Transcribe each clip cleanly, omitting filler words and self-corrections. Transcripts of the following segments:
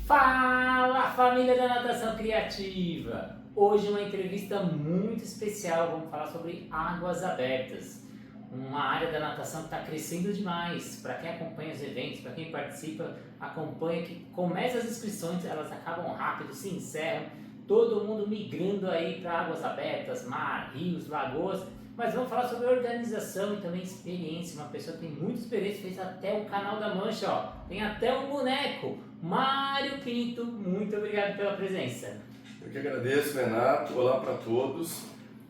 Fala, família da Natação Criativa! Hoje uma entrevista muito especial, vamos falar sobre águas abertas. Uma área da natação que está crescendo demais. Para quem acompanha os eventos, para quem participa, acompanha que começa as inscrições, elas acabam rápido, se encerram. Todo mundo migrando aí para águas abertas, mar, rios, lagoas. Mas vamos falar sobre organização e também experiência. Uma pessoa que tem muita experiência, fez até o Canal da Mancha, ó. Tem até um boneco. Mário Pinto, muito obrigado pela presença. Eu que agradeço, Renato. Olá para todos.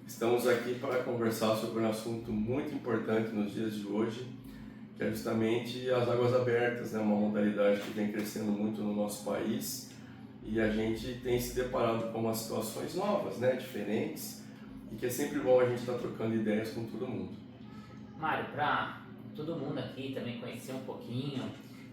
Estamos aqui para conversar sobre um assunto muito importante nos dias de hoje, que é justamente as águas abertas, né? Uma modalidade que vem crescendo muito no nosso país e a gente tem se deparado com umas situações novas, né? Diferentes, e que é sempre bom a gente estar trocando ideias com todo mundo. Mário, para todo mundo aqui também conhecer um pouquinho,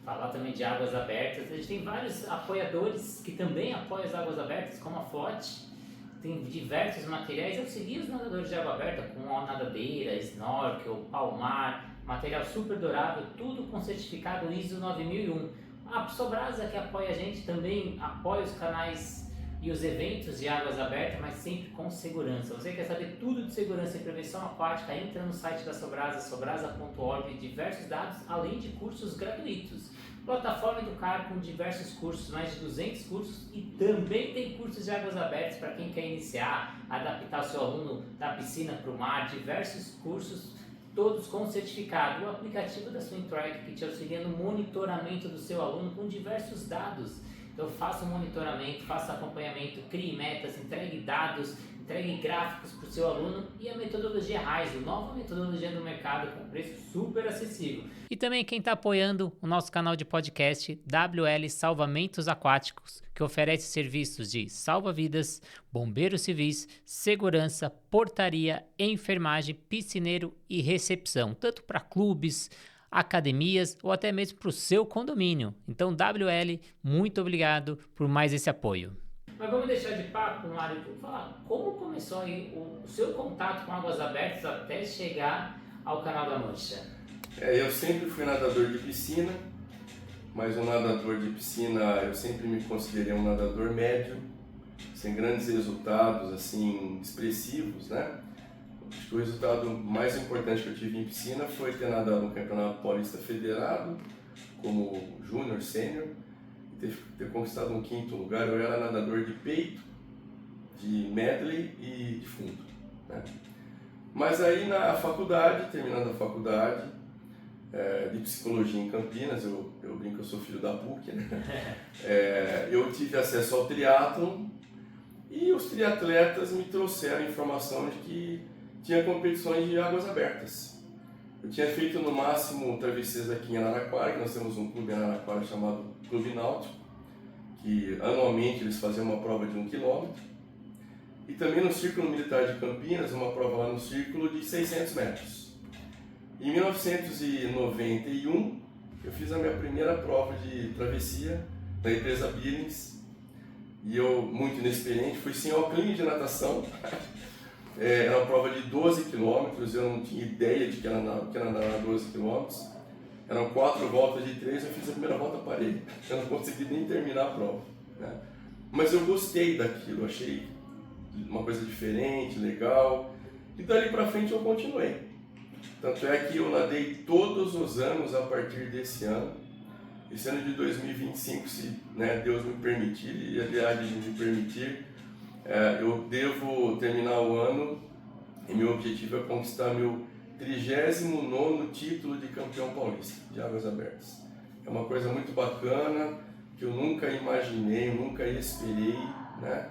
falar também de águas abertas, a gente tem vários apoiadores que também apoiam as águas abertas, como a FOT. Tem diversos materiais. Eu segui os nadadores de água aberta com nadadeira, snorkel, palmar, material super durável, tudo com certificado ISO 9001. A Sobrasa, que apoia a gente, também apoia os canais e os eventos de águas abertas, mas sempre com segurança. Você quer saber tudo de segurança e prevenção aquática? Entra no site da Sobrasa, sobrasa.org, diversos dados, além de cursos gratuitos. Plataforma Educar com diversos cursos, mais de 200 cursos, e também tem cursos de águas abertas para quem quer iniciar, adaptar o seu aluno da piscina para o mar, diversos cursos, todos com certificado. O aplicativo da SwimTrack que te auxilia no monitoramento do seu aluno com diversos dados. Então faça o monitoramento, faça acompanhamento, crie metas, entregue dados, entregue gráficos para o seu aluno, e a metodologia RAISO, nova metodologia no mercado com preço super acessível. E também quem está apoiando o nosso canal de podcast WL Salvamentos Aquáticos, que oferece serviços de salva-vidas, bombeiros civis, segurança, portaria, enfermagem, piscineiro e recepção, tanto para clubes, academias ou até mesmo para o seu condomínio. Então, WL, muito obrigado por mais esse apoio. Mas vamos deixar de papo, Mário, vou falar como começou aí o seu contato com águas abertas até chegar ao Canal da Mancha. Eu sempre fui nadador de piscina, mas um nadador de piscina eu sempre me considerei um nadador médio, sem grandes resultados assim expressivos, né? Acho que o resultado mais importante que eu tive em piscina foi ter nadado no Campeonato Paulista Federado, como júnior, sênior, e ter conquistado um 5º lugar. Eu era nadador de peito, de medley e de fundo, né? Mas aí na faculdade, terminando a faculdade de psicologia em Campinas, eu brinco que eu sou filho da PUC, né? Eu tive acesso ao triatlon e os triatletas me trouxeram a informação de que tinha competições de águas abertas. Eu tinha feito no máximo travessias aqui em Araraquara, que nós temos um clube em Araraquara chamado Clube Náutico, que anualmente eles faziam uma prova de 1 km. E também no Círculo Militar de Campinas, uma prova lá no Círculo de 600 metros. Em 1991, eu fiz a minha primeira prova de travessia da empresa Billings, e eu, muito inexperiente, fui sem óculos de natação. Era uma prova de 12 quilômetros, eu não tinha ideia de que era nadar 12 quilômetros. Eram 4 voltas de 3, eu fiz a primeira volta, parei. Eu não consegui nem terminar a prova, né? Mas eu gostei daquilo, achei uma coisa diferente, legal. E dali pra frente eu continuei. Tanto é que eu nadei todos os anos a partir desse ano. Esse ano de 2025, se Deus me permitir, e aliás de me permitir, eu devo terminar o ano e meu objetivo é conquistar meu 39º título de campeão paulista de águas abertas. É uma coisa muito bacana, que eu nunca imaginei, nunca esperei, né?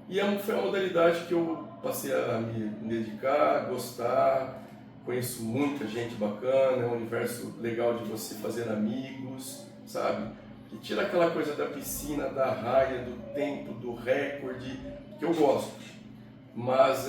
E foi uma modalidade que eu passei a me dedicar, gostar, conheço muita gente bacana, é um universo legal de você fazer amigos, sabe? E tira aquela coisa da piscina, da raia, do tempo, do recorde, que eu gosto, mas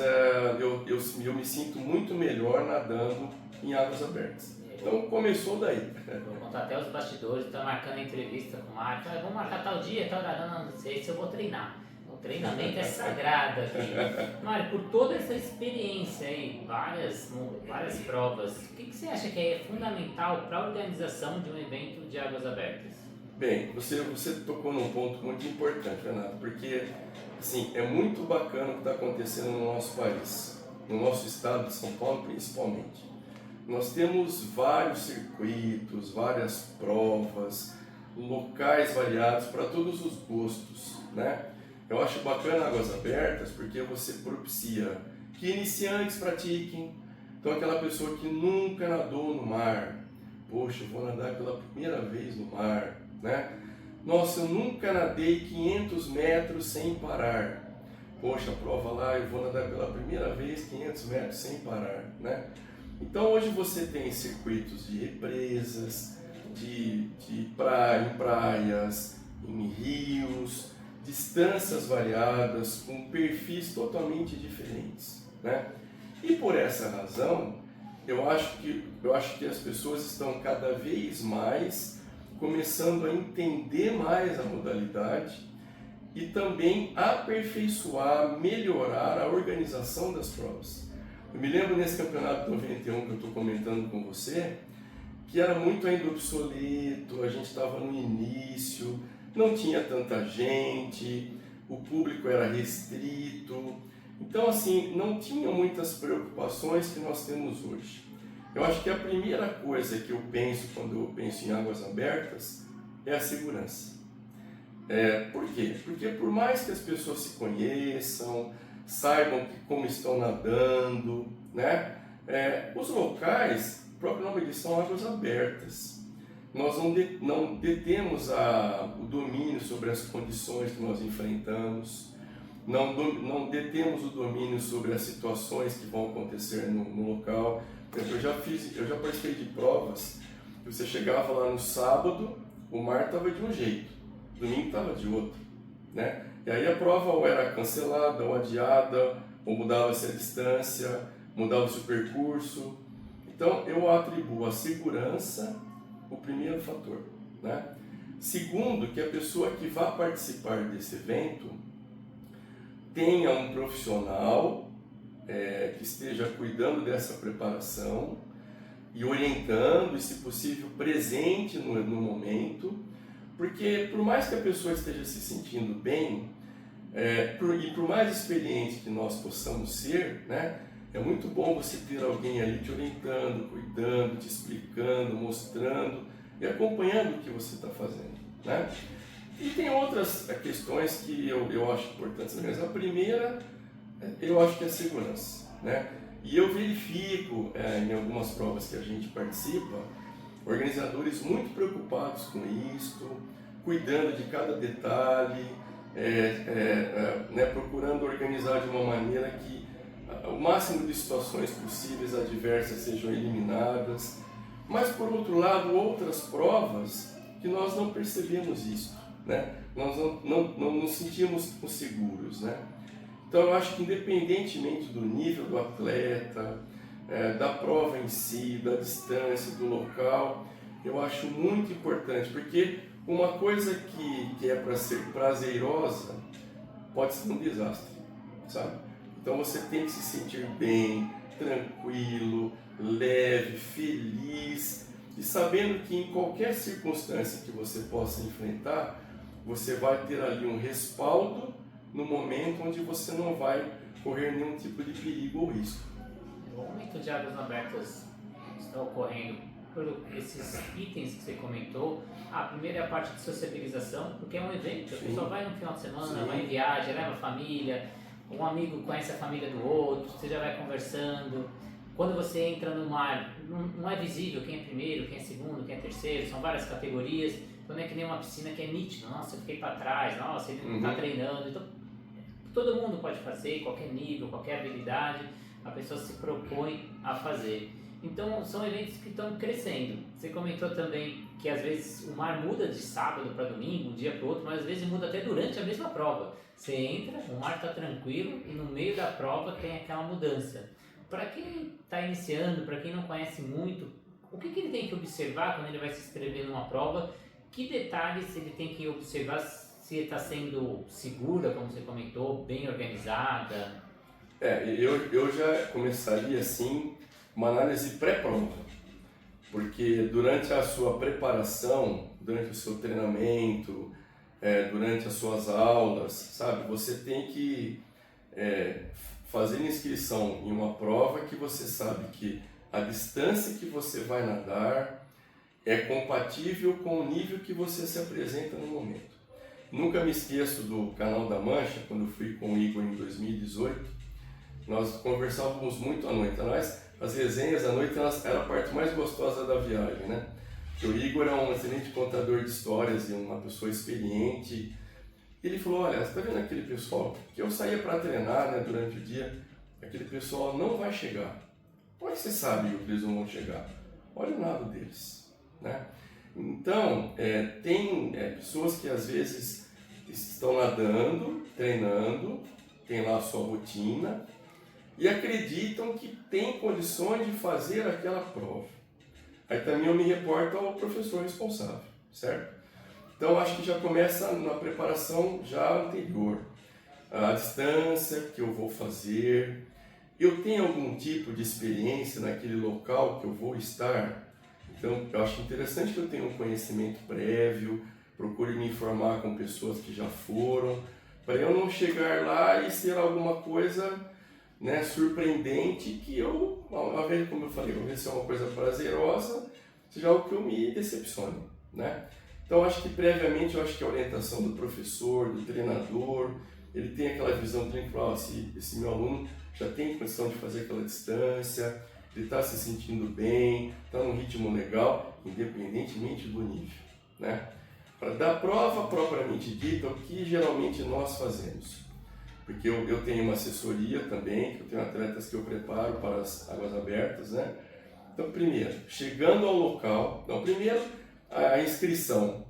eu me sinto muito melhor nadando em águas abertas. Então começou daí. Vou contar até os bastidores, estou marcando a entrevista com o Mário. Vamos marcar tal dia, tal hora, não sei se eu vou treinar. O treinamento é sagrado aqui. Mário, por toda essa experiência aí, várias provas, o que você acha que é fundamental para a organização de um evento de águas abertas? Bem, você tocou num ponto muito importante, Renato, porque assim, é muito bacana o que está acontecendo no nosso país, no nosso estado de São Paulo principalmente. Nós temos vários circuitos, várias provas, locais variados para todos os gostos, né? Eu acho bacana Águas Abertas porque você propicia que iniciantes pratiquem. Então aquela pessoa que nunca nadou no mar, poxa, eu vou nadar pela primeira vez no mar, né? Nossa, eu nunca nadei 500 metros sem parar. Poxa, a prova lá, eu vou nadar pela primeira vez 500 metros sem parar, né? Então hoje você tem circuitos de represas, de praia, em praias, em rios, distâncias variadas, com perfis totalmente diferentes, né? E por essa razão, eu acho que as pessoas estão cada vez mais começando a entender mais a modalidade e também aperfeiçoar, melhorar a organização das provas. Eu me lembro nesse campeonato 91 que eu estou comentando com você, que era muito ainda obsoleto, a gente estava no início, não tinha tanta gente, o público era restrito, então assim, não tinha muitas preocupações que nós temos hoje. Eu acho que a primeira coisa que eu penso quando eu penso em águas abertas é a segurança. Por quê? Porque por mais que as pessoas se conheçam, saibam como estão nadando, né? Os locais, o próprio nome disso, são águas abertas. Nós não detemos o domínio sobre as condições que nós enfrentamos, não detemos o domínio sobre as situações que vão acontecer no local. Eu já participei de provas que você chegava lá no sábado, o mar estava de um jeito, domingo estava de outro, né? E aí a prova ou era cancelada, ou adiada, ou mudava-se a distância, mudava-se o percurso. Então eu atribuo a segurança o primeiro fator, né? Segundo, que a pessoa que vai participar desse evento tenha um profissional que esteja cuidando dessa preparação e orientando, e se possível presente no momento, porque por mais que a pessoa esteja se sentindo bem, e por mais experiente que nós possamos ser, né, é muito bom você ter alguém ali te orientando, cuidando, te explicando, mostrando e acompanhando o que você está fazendo, né? E tem outras questões que eu acho importantes, mas a primeira eu acho que é a segurança, né? E eu verifico em algumas provas que a gente participa, organizadores muito preocupados com isto, cuidando de cada detalhe, procurando organizar de uma maneira que o máximo de situações possíveis adversas sejam eliminadas. Mas por outro lado, outras provas que nós não percebemos isso, né? Nós não nos sentimos seguros, né? Então eu acho que independentemente do nível do atleta, da prova em si, da distância, do local, eu acho muito importante, porque uma coisa que é para ser prazerosa pode ser um desastre, sabe? Então você tem que se sentir bem, tranquilo, leve, feliz e sabendo que em qualquer circunstância que você possa enfrentar, você vai ter ali um respaldo no momento onde você não vai correr nenhum tipo de perigo ou risco. O aumento de águas abertas está ocorrendo por esses itens que você comentou. A primeira é a parte de sociabilização, porque é um evento, a pessoa vai no final de semana, vai em viagem, leva a família, um amigo conhece a família do outro, você já vai conversando. Quando você entra no mar, não é visível quem é primeiro, quem é segundo, quem é terceiro, são várias categorias, então não é que nem uma piscina que é nítida, nossa, eu fiquei para trás, nossa, ele não está treinando, então todo mundo pode fazer, qualquer nível, qualquer habilidade, a pessoa se propõe a fazer. Então são eventos que estão crescendo. Você comentou também que às vezes o mar muda de sábado para domingo, um dia para o outro, mas às vezes muda até durante a mesma prova. Você entra, o mar está tranquilo e no meio da prova tem aquela mudança. Para quem está iniciando, para quem não conhece muito, o que ele tem que observar quando ele vai se inscrever numa prova? Que detalhes ele tem que observar se está sendo segura, como você comentou, bem organizada? Eu já começaria assim uma análise pré-prova, porque durante a sua preparação durante o seu treinamento, durante as suas aulas, sabe? Você tem que fazer inscrição em uma prova que você sabe que a distância que você vai nadar é compatível com o nível que você se apresenta no momento. Nunca me esqueço do Canal da Mancha, quando eu fui com o Igor em 2018, nós conversávamos muito à noite. As resenhas à noite eram a parte mais gostosa da viagem, né? Porque o Igor é um excelente contador de histórias e uma pessoa experiente. Ele falou, olha, você está vendo aquele pessoal que eu saía para treinar, né, durante o dia, aquele pessoal não vai chegar. Como é que você sabe que eles não vão chegar? Olha o nado deles, né? Então, tem pessoas que às vezes estão nadando, treinando, tem lá a sua rotina e acreditam que tem condições de fazer aquela prova. Aí também eu me reporto ao professor responsável, certo? Então acho que já começa na preparação já anterior. A distância que eu vou fazer, eu tenho algum tipo de experiência naquele local que eu vou estar. Então eu acho interessante que eu tenha um conhecimento prévio, procure me informar com pessoas que já foram, para eu não chegar lá e ser alguma coisa, né, surpreendente, que eu, uma vez, como eu falei, vou ver se é uma coisa prazerosa, seja algo que eu me decepcione, né? Então acho que previamente, eu acho que a orientação do professor, do treinador, ele tem aquela visão de falar, esse meu aluno já tem condição de fazer aquela distância, ele está se sentindo bem, está num ritmo legal, independentemente do nível, né? Da prova propriamente dita, o que geralmente nós fazemos? Porque eu tenho uma assessoria também, que eu tenho atletas que eu preparo para as águas abertas, né? Então, primeiro, chegando ao local, primeiro a inscrição,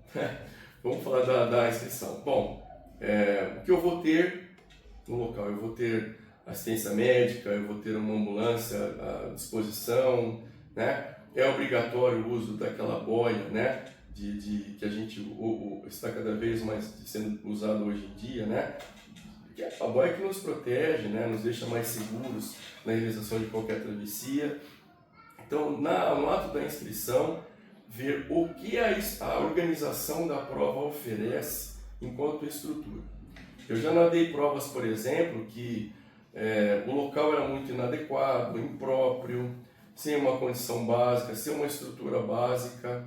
vamos falar da inscrição. Bom, o que eu vou ter no local? Eu vou ter assistência médica, eu vou ter uma ambulância à disposição, né? É obrigatório o uso daquela boia, né? Que a gente está cada vez mais sendo usado hoje em dia, né? Que é a boia que nos protege, né? Nos deixa mais seguros na realização de qualquer travessia. Então, no ato da inscrição, ver o que a organização da prova oferece enquanto estrutura. Eu já nadei provas, por exemplo, que o local era muito inadequado, impróprio, sem uma condição básica, sem uma estrutura básica,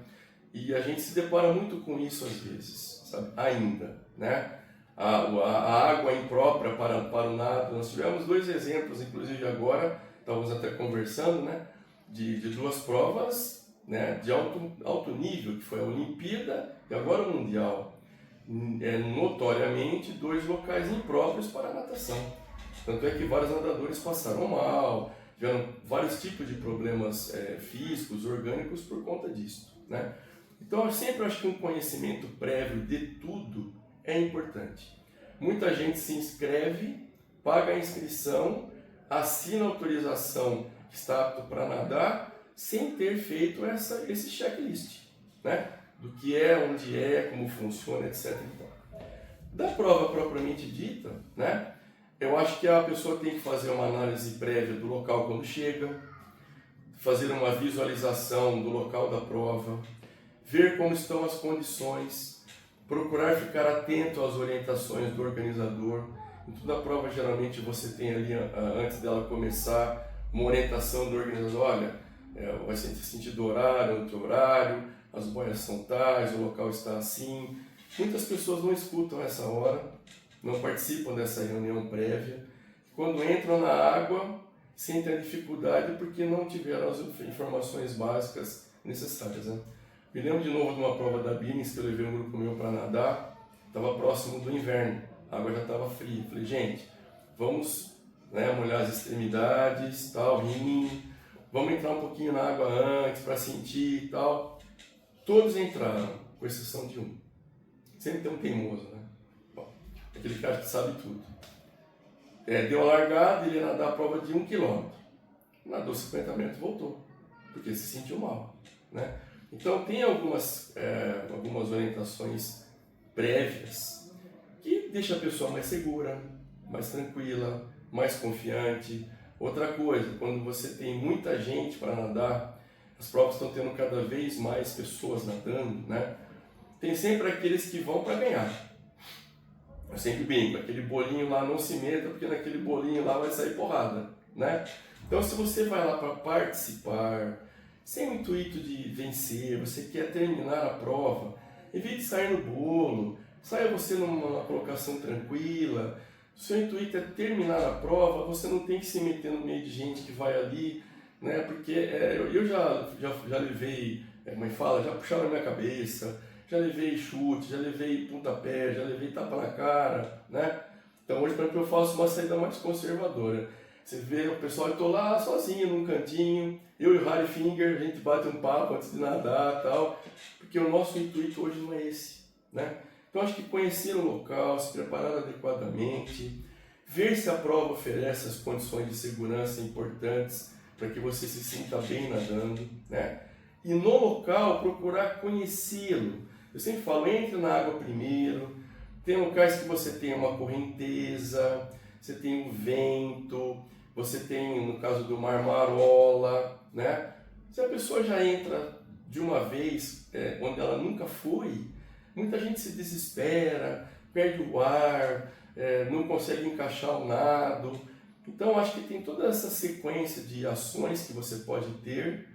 e a gente se depara muito com isso às vezes, sabe? Ainda, né? A água imprópria para o nado. Nós tivemos 2 exemplos, inclusive agora, estávamos até conversando, né? De 2 provas, né? De alto nível, que foi a Olimpíada e agora o Mundial. Notoriamente 2 locais impróprios para a natação. Tanto é que vários nadadores passaram mal, tiveram vários tipos de problemas físicos, orgânicos por conta disso, né? Então eu sempre acho que um conhecimento prévio de tudo é importante. Muita gente se inscreve, paga a inscrição, assina a autorização que está apto para nadar, sem ter feito esse checklist, né? Do que onde como funciona, etc. Da prova propriamente dita, né? Eu acho que a pessoa tem que fazer uma análise prévia do local quando chega, fazer uma visualização do local da prova, ver como estão as condições, procurar ficar atento às orientações do organizador. Em toda a prova, geralmente, você tem ali, antes dela começar, uma orientação do organizador. Olha, vai ser sentido horário, outro horário, as boias são tais, o local está assim. Muitas pessoas não escutam essa hora, não participam dessa reunião prévia. Quando entram na água, sentem a dificuldade porque não tiveram as informações básicas necessárias, né? Me lembro de novo de uma prova da Billings que eu levei um grupo meu para nadar, estava próximo do inverno, a água já estava fria. Falei, gente, vamos, né, molhar as extremidades, tal, rim, vamos entrar um pouquinho na água antes para sentir e tal. Todos entraram, com exceção de um. Sempre tem um teimoso, né? Bom, aquele cara que sabe tudo. Deu a largada, ele ia nadar a prova de 1 km. Nadou 50 metros e voltou, porque se sentiu mal, né? Então tem algumas orientações prévias que deixam a pessoa mais segura, mais tranquila, mais confiante. Outra coisa, quando você tem muita gente para nadar, as provas estão tendo cada vez mais pessoas nadando, né? tem sempre aqueles que vão para ganhar. Eu sempre brinco, aquele bolinho lá não se meta, porque naquele bolinho lá vai sair porrada, né? Então, se você vai lá para participar, sem o intuito de vencer, você quer terminar a prova, evite sair no bolo, saia você numa colocação tranquila. Se o seu intuito é terminar a prova, você não tem que se meter no meio de gente que vai ali, né? Porque eu já levei, como é que fala, já puxaram na minha cabeça, já levei chute, já levei pontapé, já levei tapa na cara, né? Então hoje, por exemplo, eu faço uma saída mais conservadora. Você vê o pessoal, eu tô lá sozinho num cantinho, eu e o Harry Finger, a gente bate um papo antes de nadar e tal, porque o nosso intuito hoje não é esse, né? Então acho que conhecer o local, se preparar adequadamente, ver se a prova oferece as condições de segurança importantes para que você se sinta bem nadando, né? E no local procurar conhecê-lo. Eu sempre falo, entre na água primeiro, tem locais que você tem uma correnteza, você tem o vento, você tem, no caso do mar, marola, né? Se a pessoa já entra de uma vez onde ela nunca foi, muita gente se desespera, perde o ar, não consegue encaixar o nado. Então, acho que tem toda essa sequência de ações que você pode ter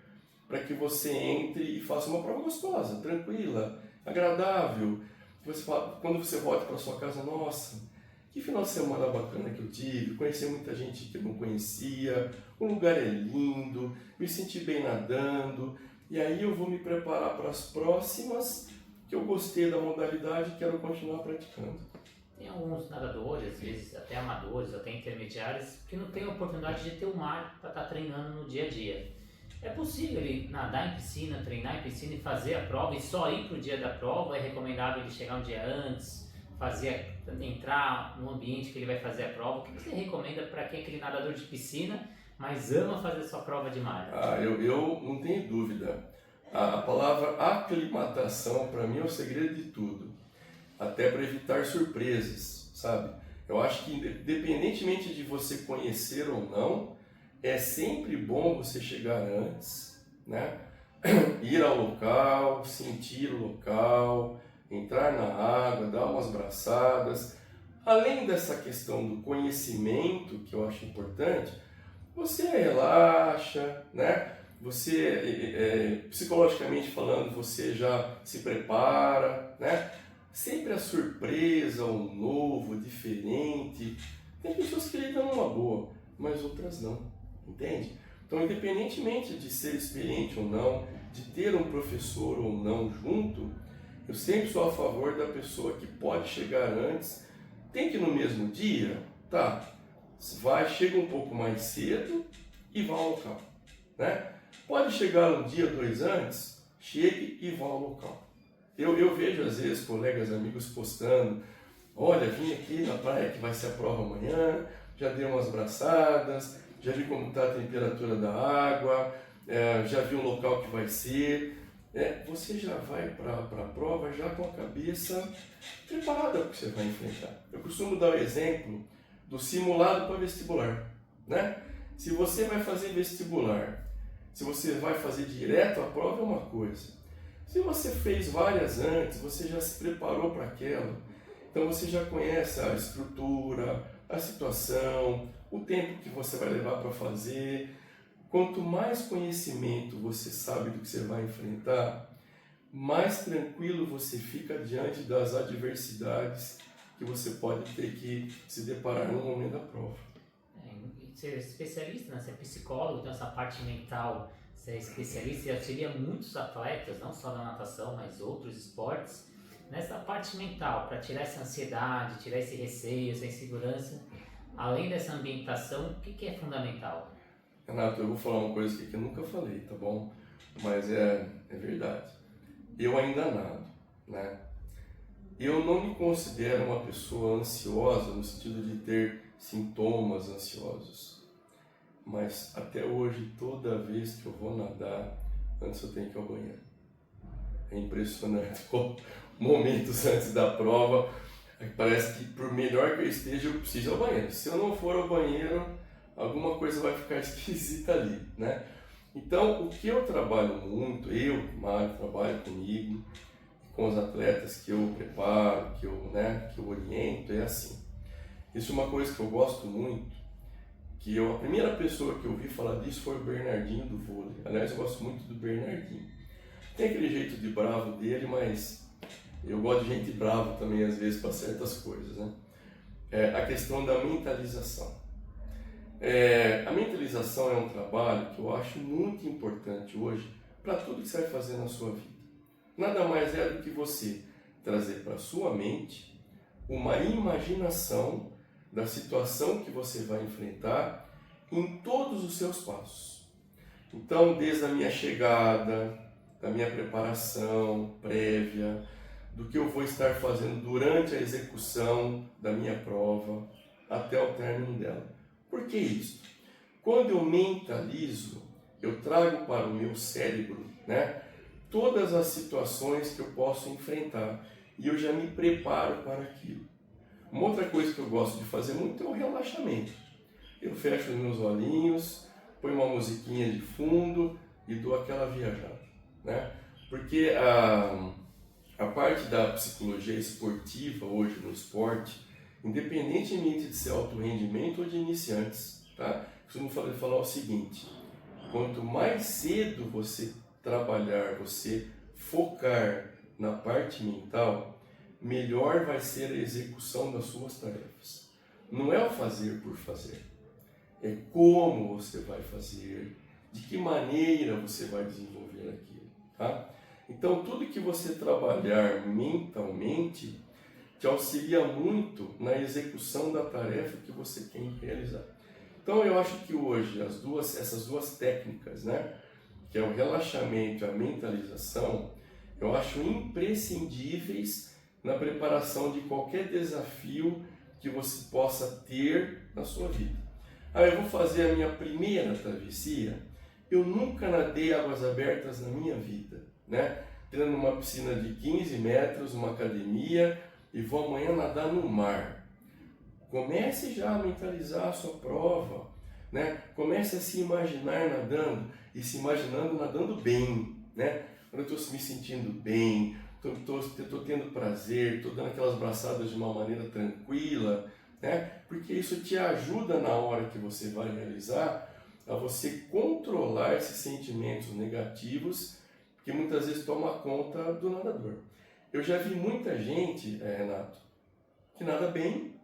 para que você entre e faça uma prova gostosa, tranquila, agradável. Quando você volta para sua casa, nossa, que final de semana bacana que eu tive, conheci muita gente que eu não conhecia, o lugar é lindo, me senti bem nadando, e aí eu vou me preparar para as próximas, que eu gostei da modalidade e quero continuar praticando. Tem alguns nadadores, às vezes até amadores, até intermediários, que não têm a oportunidade de ter o mar para estar treinando no dia a dia. É possível ele nadar em piscina, treinar em piscina e fazer a prova e só ir para o dia da prova? É recomendável ele chegar um dia antes, entrar no ambiente que ele vai fazer a prova? O que você recomenda para aquele nadador de piscina, mas ama fazer sua prova de mar? Eu não tenho dúvida. A palavra aclimatação, para mim, é o segredo de tudo. Até para evitar surpresas, sabe? Eu acho que, independentemente de você conhecer ou não, é sempre bom você chegar antes, né? Ir ao local, sentir o local, entrar na água, dar umas braçadas. Além dessa questão do conhecimento, que eu acho importante, você relaxa, né? Você, psicologicamente falando, você já se prepara, né? Sempre a surpresa, o novo, diferente. Tem pessoas que lidam numa boa, mas outras não, entende? Então, independentemente de ser experiente ou não, de ter um professor ou não junto, eu sempre sou a favor da pessoa que pode chegar antes. Tem que ir no mesmo dia? Tá. Chega um pouco mais cedo e vá ao local, né? Pode chegar um dia, 2 antes, chegue e vá ao local. Eu vejo às vezes colegas, amigos postando, olha, vim aqui na praia que vai ser a prova amanhã, já dei umas braçadas, já vi como está a temperatura da água, já vi o local que vai ser. Você já vai para a prova já com a cabeça preparada para o que você vai enfrentar. Eu costumo dar o exemplo do simulado para vestibular, né? Se você vai fazer vestibular, se você vai fazer direto a prova é uma coisa. Se você fez várias antes, você já se preparou para aquela, então você já conhece a estrutura, a situação, o tempo que você vai levar para fazer. Quanto mais conhecimento você sabe do que você vai enfrentar, mais tranquilo você fica diante das adversidades que você pode ter que se deparar no momento da prova. Ser especialista, né? Ser psicólogo, então essa parte mental, ser especialista e auxilia muitos atletas, não só na natação, mas outros esportes, nessa parte mental, para tirar essa ansiedade, tirar esse receio, essa insegurança. Além dessa ambientação, o que é fundamental? Renato, eu vou falar uma coisa aqui que eu nunca falei, tá bom? Mas é verdade. Eu ainda nado, né? Eu não me considero uma pessoa ansiosa no sentido de ter sintomas ansiosos. Mas até hoje, toda vez que eu vou nadar, antes eu tenho que ir ao banheiro. É impressionante. Momentos antes da prova, parece que por melhor que eu esteja, eu preciso ir ao banheiro. Se eu não for ao banheiro, alguma coisa vai ficar esquisita ali, né? Então, o que eu trabalho muito, Mário, trabalho comigo, com os atletas que eu preparo, que eu oriento, é assim. Isso é uma coisa que eu gosto muito, a primeira pessoa que eu ouvi falar disso foi o Bernardinho do vôlei. Aliás, eu gosto muito do Bernardinho. Tem aquele jeito de bravo dele, mas eu gosto de gente brava também, às vezes, para certas coisas, né? A questão da mentalização. A mentalização é um trabalho que eu acho muito importante hoje para tudo que você vai fazer na sua vida. Nada mais é do que você trazer para a sua mente uma imaginação da situação que você vai enfrentar em todos os seus passos. Então, desde a minha chegada, da minha preparação prévia, do que eu vou estar fazendo durante a execução da minha prova, até o término dela. Por que isso? Quando eu mentalizo, eu trago para o meu cérebro, todas as situações que eu posso enfrentar e eu já me preparo para aquilo. Uma outra coisa que eu gosto de fazer muito é o relaxamento. Eu fecho os meus olhinhos, ponho uma musiquinha de fundo e dou aquela viajada, Porque a parte da psicologia esportiva hoje no esporte, independentemente de ser alto rendimento ou de iniciantes, costumo falar o seguinte: quanto mais cedo você trabalhar, você focar na parte mental, melhor vai ser a execução das suas tarefas. Não é o fazer por fazer, é como você vai fazer, de que maneira você vai desenvolver aquilo, Então, tudo que você trabalhar mentalmente te auxilia muito na execução da tarefa que você quer realizar. Então, eu acho que hoje essas duas técnicas, que é o relaxamento e a mentalização, eu acho imprescindíveis na preparação de qualquer desafio que você possa ter na sua vida. Eu vou fazer a minha primeira travessia. Eu nunca nadei águas abertas na minha vida, Entrando numa piscina de 15 metros, uma academia, e vou amanhã nadar no mar. Comece já a mentalizar a sua prova, Comece a se imaginar nadando e se imaginando nadando bem, Quando eu estou me sentindo bem, estou tendo prazer, estou dando aquelas braçadas de uma maneira tranquila, Porque isso te ajuda na hora que você vai realizar a você controlar esses sentimentos negativos que muitas vezes toma conta do nadador. Eu já vi muita gente, Renato, que nada bem,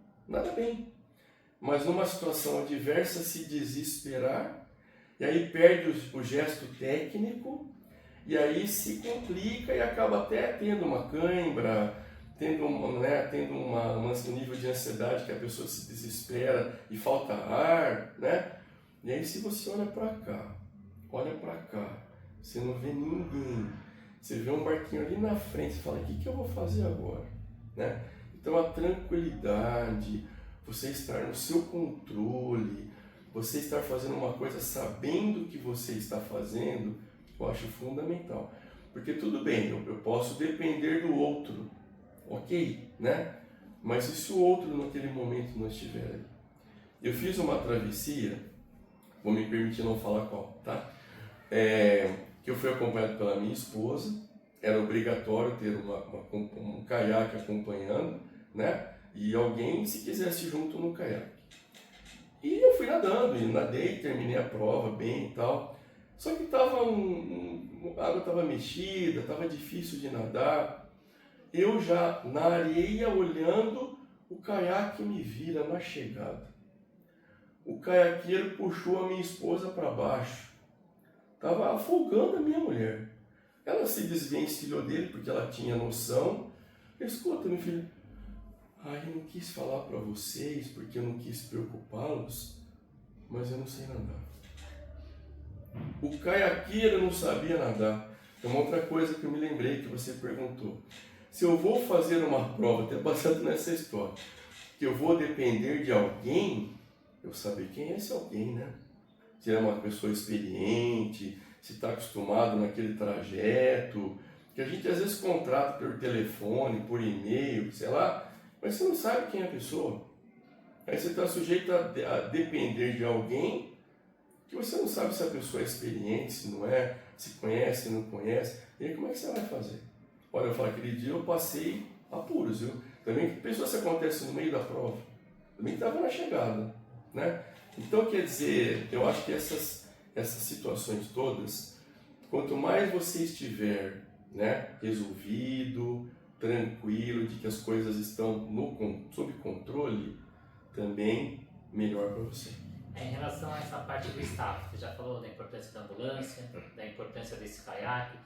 mas numa situação adversa se desesperar, e aí perde o gesto técnico, e aí se complica e acaba até tendo uma cãibra, tendo um nível de ansiedade que a pessoa se desespera e falta ar, E aí se você olha para cá, você não vê ninguém, você vê um barquinho ali na frente, você fala: o que eu vou fazer agora? Então a tranquilidade, você estar no seu controle, você estar fazendo uma coisa sabendo o que você está fazendo, eu acho fundamental. Porque tudo bem, eu posso depender do outro, ok, Mas e se o outro naquele momento não estiver ali? Eu fiz uma travessia, vou me permitir não falar qual, que eu fui acompanhado pela minha esposa, era obrigatório ter um caiaque acompanhando, E alguém se quisesse junto no caiaque. E eu fui nadando, e nadei, terminei a prova bem e tal. Só que a água estava mexida, estava difícil de nadar. Eu já na areia olhando, o caiaque me vira na chegada. O caiaqueiro puxou a minha esposa para baixo. Estava afogando a minha mulher. Ela se desvencilhou dele porque ela tinha noção. Escuta, meu filho, eu não quis falar para vocês porque eu não quis preocupá-los, mas eu não sei nadar. O caiaqueiro não sabia nadar. É uma outra coisa que eu me lembrei que você perguntou. Se eu vou fazer uma prova, até baseado nessa história, que eu vou depender de alguém, eu saber quem é esse alguém, Se é uma pessoa experiente, se está acostumado naquele trajeto, que a gente às vezes contrata por telefone, por e-mail, sei lá, mas você não sabe quem é a pessoa. Aí você está sujeito a depender de alguém que você não sabe se a pessoa é experiente, se não é, se conhece, se não conhece. E aí como é que você vai fazer? Olha, eu falo, aquele dia eu passei apuros, viu? Também que pensou se acontece no meio da prova, também estava na chegada, né? Então, quer dizer, eu acho que essas situações todas, quanto mais você estiver, né, resolvido, tranquilo, de que as coisas estão sob controle, também melhor para você. Em relação a essa parte do staff, você já falou da importância da ambulância, da importância desse caiaque,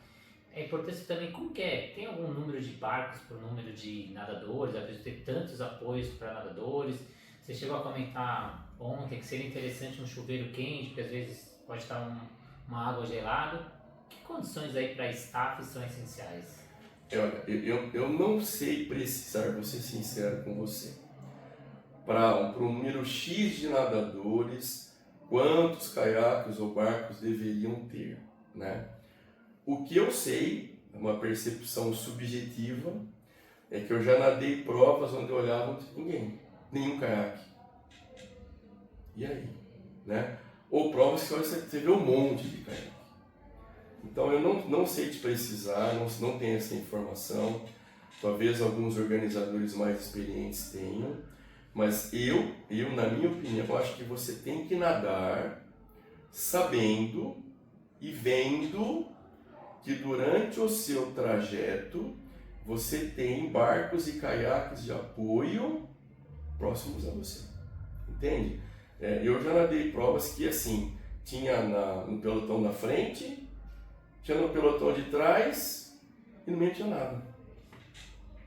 a importância também, como que é? Tem algum número de barcos por número de nadadores? Às vezes tem tantos apoios para nadadores. Você chegou a comentar ontem que seria interessante um chuveiro quente, porque às vezes pode estar uma água gelada. Que condições aí para staff são essenciais? Olha, eu não sei precisar, vou ser sincero com você. Para um número X de nadadores, quantos caiaques ou barcos deveriam ter, né? O que eu sei, uma percepção subjetiva, é que eu já nadei provas onde eu olhava não tinha ninguém, nenhum caiaque. E aí? Né? Ou provas que você vê um monte de caiaque. Então eu não sei te precisar, não tenho essa informação. Talvez alguns organizadores mais experientes tenham. Mas eu, na minha opinião, eu acho que você tem que nadar sabendo e vendo que durante o seu trajeto você tem barcos e caiaques de apoio próximos a você, entende? Eu já nadei provas que assim, tinha no pelotão da frente, tinha no pelotão de trás e no meio tinha nada.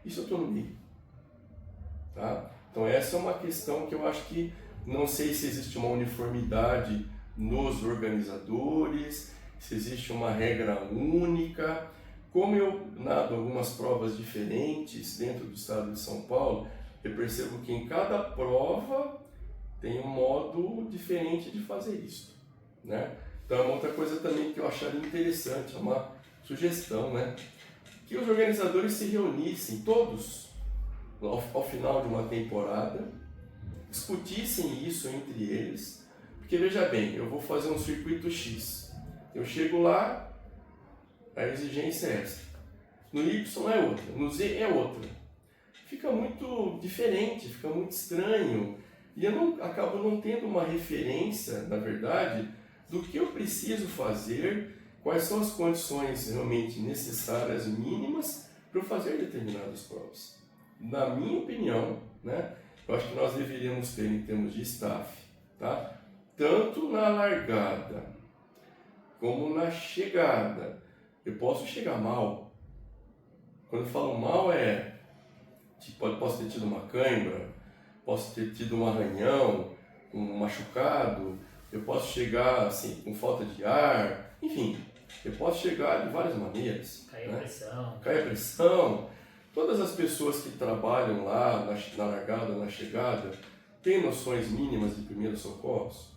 Isso eu estou no meio, tá? Então essa é uma questão que eu acho que, não sei se existe uma uniformidade nos organizadores, se existe uma regra única. Como eu nado algumas provas diferentes dentro do estado de São Paulo, eu percebo que em cada prova tem um modo diferente de fazer isso, né? Então é uma outra coisa também que eu acharia interessante, é uma sugestão, né? Que os organizadores se reunissem todos ao final de uma temporada, discutissem isso entre eles, porque veja bem, eu vou fazer um circuito X, eu chego lá, a exigência é essa, no Y é outra, no Z é outra, fica muito diferente, fica muito estranho, e eu acabo não tendo uma referência, na verdade, do que eu preciso fazer, quais são as condições realmente necessárias, mínimas, para eu fazer determinadas provas. Na minha opinião, né, eu acho que nós deveríamos ter, em termos de staff, tá? Tanto na largada como na chegada. Eu posso chegar mal. Quando eu falo mal posso ter tido uma cãibra, posso ter tido um arranhão, um machucado, eu posso chegar assim, com falta de ar, enfim, eu posso chegar de várias maneiras. Cair a pressão. Cair a pressão. Todas as pessoas que trabalham lá na largada, na chegada, têm noções mínimas de primeiros socorros?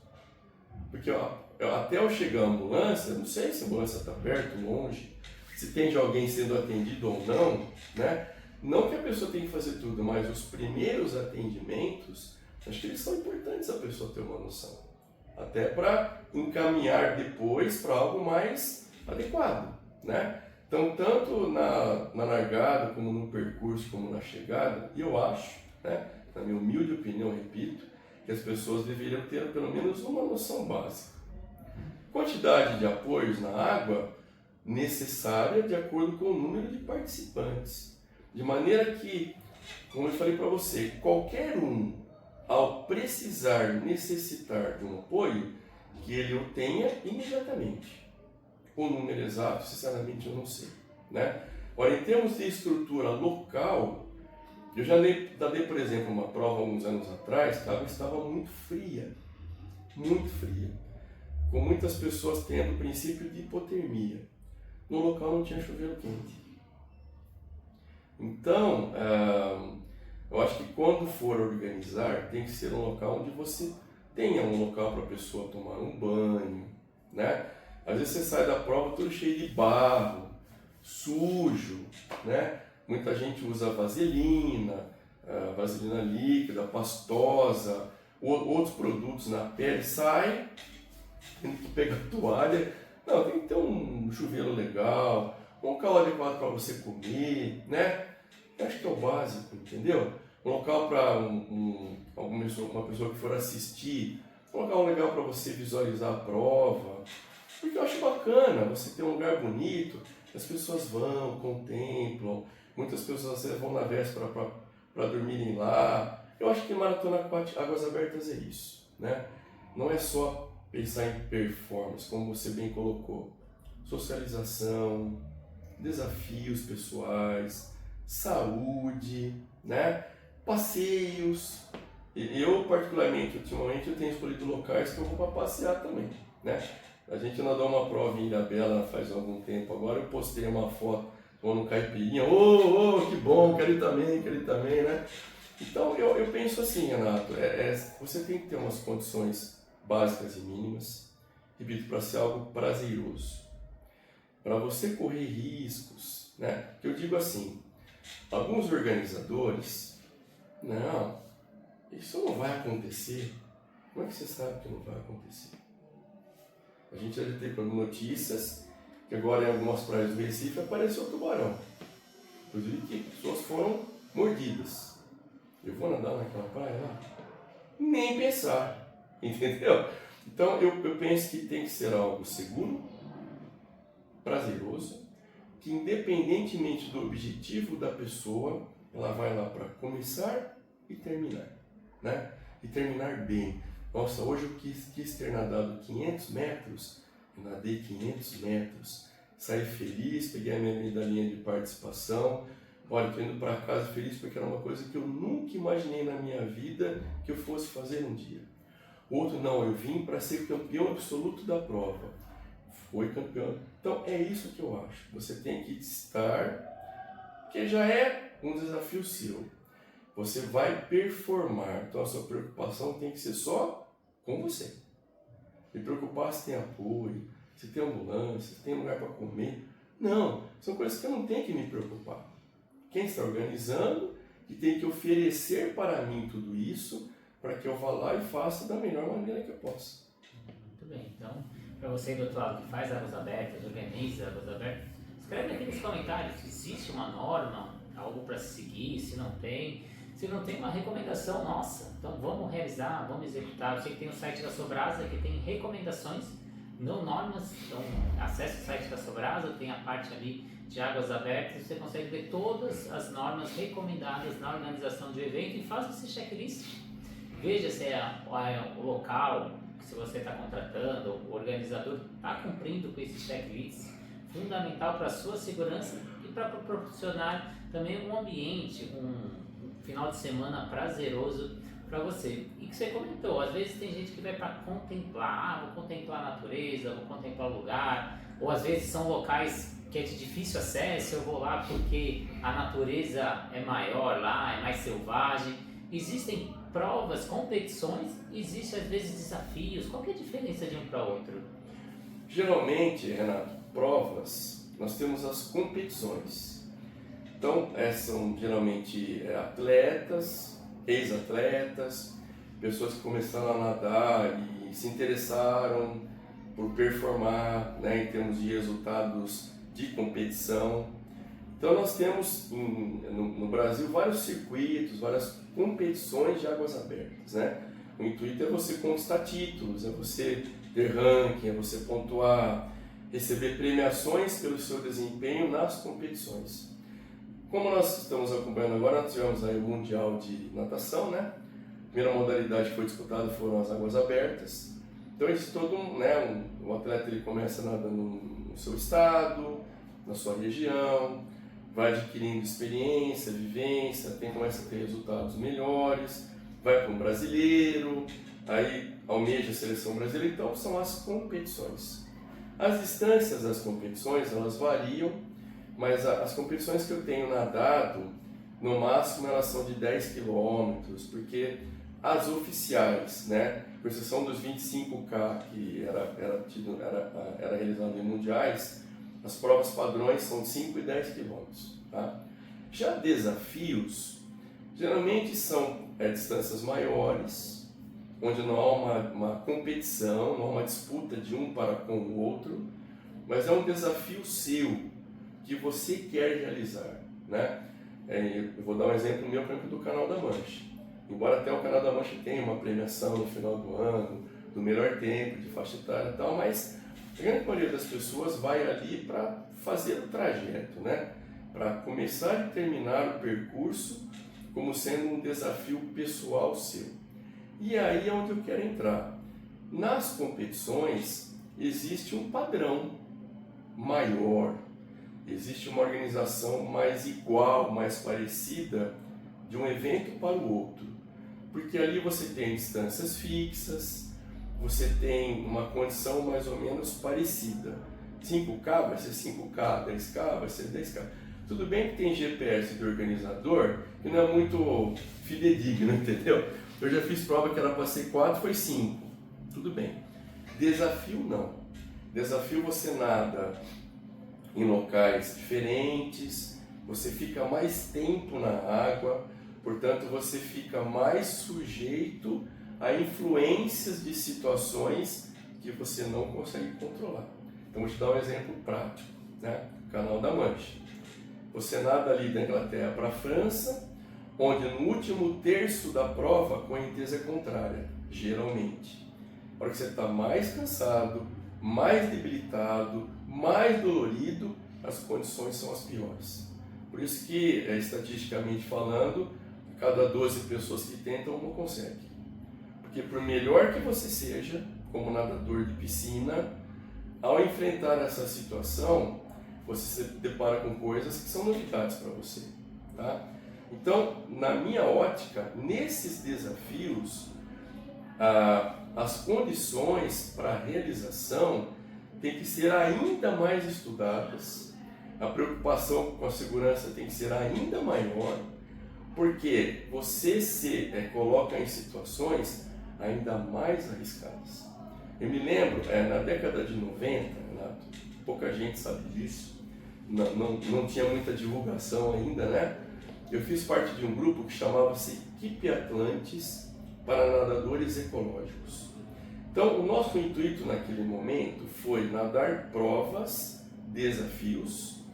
Porque até eu chegar à ambulância, não sei se a ambulância está perto, longe, se tem de alguém sendo atendido ou não, né? Não que a pessoa tenha que fazer tudo, mas os primeiros atendimentos, acho que eles são importantes a pessoa ter uma noção. Até para encaminhar depois para algo mais adequado, né? Então, tanto na largada, como no percurso, como na chegada, eu acho, né, na minha humilde opinião, repito, que as pessoas deveriam ter pelo menos uma noção básica. Quantidade de apoios na água necessária de acordo com o número de participantes. De maneira que, como eu falei para você, qualquer um, ao necessitar de um apoio, que ele o tenha imediatamente. O número exato, sinceramente, eu não sei, né? Ora, em termos de estrutura local, eu já dei, por exemplo, uma prova uns anos atrás, que a água estava muito fria, com muitas pessoas tendo o princípio de hipotermia. No local não tinha chuveiro quente. Então, eu acho que quando for organizar, tem que ser um local onde você tenha um local para a pessoa tomar um banho, né? Às vezes você sai da prova todo cheio de barro, sujo, né? Muita gente usa vaselina líquida, pastosa, outros produtos na pele, sai, tendo que pegar toalha. Não, tem que ter um chuveiro legal, um local adequado para você comer, né? Eu acho que é o básico, entendeu? Um local para uma pessoa que for assistir, um local legal para você visualizar a prova, porque eu acho bacana você ter um lugar bonito, as pessoas vão, contemplam, muitas pessoas vão na véspera para dormirem lá. Eu acho que Maratona Águas Abertas é isso, né? Não é só pensar em performance, como você bem colocou, socialização, desafios pessoais, saúde, né? Passeios. Eu, particularmente, ultimamente, eu tenho escolhido locais que eu vou para passear também, né? A gente nadou uma prova em Ilhabela faz algum tempo agora, eu postei uma foto tomando caipirinha, que bom, quero ir também, né? Então, eu penso assim, Renato, você tem que ter umas condições básicas e mínimas, repito, para ser algo prazeroso. Para você correr riscos, né? Que eu digo assim, alguns organizadores, não, isso não vai acontecer. Como é que você sabe que não vai acontecer? A gente já teve notícias que agora em algumas praias do Recife apareceu tubarão. Inclusive que pessoas foram mordidas. Eu vou nadar naquela praia lá? Nem pensar, entendeu? Então eu penso que tem que ser algo seguro, prazeroso, que independentemente do objetivo da pessoa, ela vai lá para começar e terminar, né? E terminar bem. Nossa, hoje eu quis ter nadado 500 metros, eu nadei 500 metros, saí feliz, peguei a minha medalhinha de participação. Olha, estou indo para casa feliz porque era uma coisa que eu nunca imaginei na minha vida que eu fosse fazer um dia. Outro, não, eu vim para ser campeão absoluto da prova. Foi campeão. Então é isso que eu acho. Você tem que estar, porque já é um desafio seu. Você vai performar. Então a sua preocupação tem que ser só com você. Me preocupar se tem apoio, se tem ambulância, se tem lugar para comer. Não, são coisas que eu não tenho que me preocupar. Quem está organizando, que tem que oferecer para mim tudo isso, para que eu vá lá e faça da melhor maneira que eu possa. Muito bem, então, para você do outro lado que faz Águas Abertas, organiza Águas Abertas, escreve aqui nos comentários se existe uma norma, algo para seguir, se não tem uma recomendação nossa, então vamos realizar, vamos executar. Eu sei que tem o site da Sobrasa que tem recomendações, não normas, então acesse o site da Sobrasa, tem a parte ali de Águas Abertas, você consegue ver todas as normas recomendadas na organização do evento e faça esse checklist. Veja se é o local, se você está contratando, o organizador está cumprindo com esse checklist, fundamental para a sua segurança e para proporcionar também um ambiente, um final de semana prazeroso para você. E que você comentou, às vezes tem gente que vai para contemplar, vou contemplar a natureza, vou contemplar o lugar, ou às vezes são locais que é de difícil acesso, eu vou lá porque a natureza é maior lá, é mais selvagem. Existem provas, competições, existem às vezes desafios. Qual que é a diferença de um para outro? Geralmente, Renato, provas, nós temos as competições. Então, são geralmente atletas, ex-atletas, pessoas que começaram a nadar e se interessaram por performar, né, em termos de resultados de competição. Então nós temos no Brasil vários circuitos, várias competições de águas abertas, né? O intuito é você conquistar títulos, é você ter ranking, é você pontuar, receber premiações pelo seu desempenho nas competições. Como nós estamos acompanhando agora, nós tivemos aí o Mundial de Natação, né? A primeira modalidade que foi disputada foram as águas abertas. Então existe todo um atleta ele começa nadando no seu estado, na sua região, vai adquirindo experiência, vivência, começa a ter resultados melhores, vai para um brasileiro, aí almeja a seleção brasileira. Então são as competições. As distâncias das competições, elas variam, mas as competições que eu tenho nadado, no máximo elas são de 10 quilômetros, porque as oficiais, né, por exceção dos 25K que era realizado em mundiais, as provas padrões são de 5 e 10 quilômetros. Tá? Já desafios, geralmente são distâncias maiores, onde não há uma competição, não há uma disputa de um para com o outro, mas é um desafio seu, que você quer realizar, né? Eu vou dar um exemplo meu, por exemplo, do Canal da Mancha. Embora até o Canal da Mancha tenha uma premiação no final do ano, do melhor tempo, de faixa etária e tal, mas a grande maioria das pessoas vai ali para fazer o trajeto, né? Para começar e terminar o percurso como sendo um desafio pessoal seu. E aí é onde eu quero entrar. Nas competições existe um padrão maior, existe uma organização mais igual, mais parecida de um evento para o outro, porque ali você tem distâncias fixas, você tem uma condição mais ou menos parecida. 5K vai ser 5K, 10K vai ser 10K. Tudo bem que tem GPS de organizador que não é muito fidedigno, entendeu? Eu já fiz prova que era para ser 4, foi 5. Tudo bem. Desafio não. Desafio você nada em locais diferentes, você fica mais tempo na água, portanto você fica mais sujeito a influências de situações que você não consegue controlar. Então vou te dar um exemplo prático, né? Canal da Mancha. Você nada ali da Inglaterra para a França, onde no último terço da prova a correnteza é contrária, geralmente. A hora que você está mais cansado, mais debilitado, mais dolorido, as condições são as piores. Por isso que, estatisticamente falando, cada 12 pessoas que tentam, uma consegue. Porque por melhor que você seja, como nadador de piscina, ao enfrentar essa situação, você se depara com coisas que são novidades para você. Tá? Então, na minha ótica, nesses desafios, as condições para a realização têm que ser ainda mais estudadas, a preocupação com a segurança tem que ser ainda maior, porque você se coloca em situações ainda mais arriscadas. Eu me lembro, na década de 90, Renato, pouca gente sabe disso, não tinha muita divulgação ainda, né? Eu fiz parte de um grupo que chamava-se Equipe Atlantis para nadadores ecológicos. Então, o nosso intuito naquele momento foi nadar provas, desafios,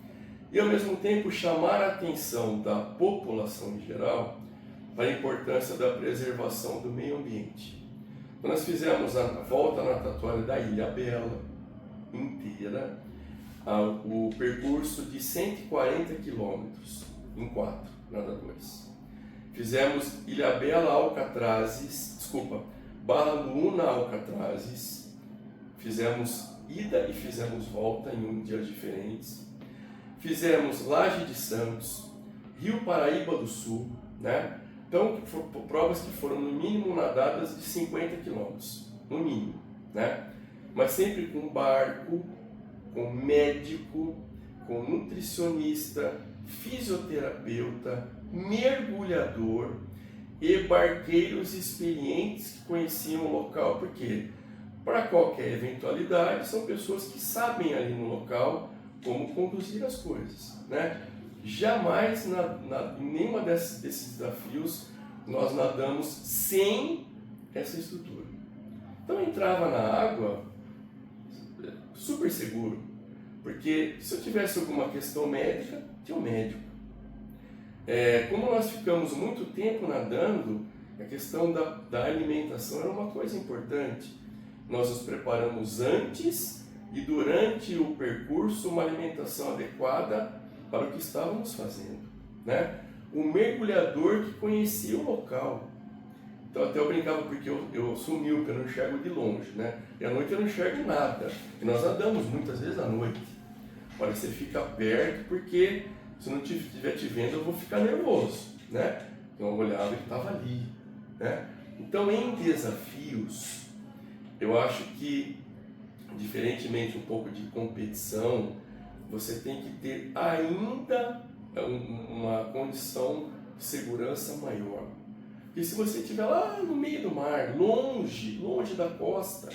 e ao mesmo tempo chamar a atenção da população em geral para a importância da preservação do meio ambiente. Então, nós fizemos a volta natatória da Ilhabela inteira, o percurso de 140 quilômetros em 4 nadadores. Fizemos Ilhabela Alcatrazes, Barra Luna Alcatrazes, fizemos ida e fizemos volta em dias diferentes. Fizemos Laje de Santos, Rio Paraíba do Sul, né? Então, provas que foram no mínimo nadadas de 50 quilômetros, no mínimo, né? Mas sempre com barco, com médico, com nutricionista, fisioterapeuta, mergulhador e barqueiros experientes que conheciam o local, porque para qualquer eventualidade são pessoas que sabem ali no local como conduzir as coisas, né? Jamais em nenhuma desses desafios nós nadamos sem essa estrutura. Então eu entrava na água super seguro, porque se eu tivesse alguma questão médica, tinha um médico. Como nós ficamos muito tempo nadando, a questão da alimentação era uma coisa importante. Nós nos preparamos antes e durante o percurso uma alimentação adequada para o que estávamos fazendo, né? O mergulhador que conhecia o local. Então até eu brincava porque eu sou míope, eu não enxergo de longe, né? E à noite eu não enxergo nada. E nós nadamos muitas vezes à noite. Olha, você fica perto porque se não estiver te vendo eu vou ficar nervoso, né? Então eu olhava e estava ali, né? Então em desafios, eu acho que, diferentemente um pouco de competição, você tem que ter ainda uma condição de segurança maior. Porque se você estiver lá no meio do mar, longe da costa,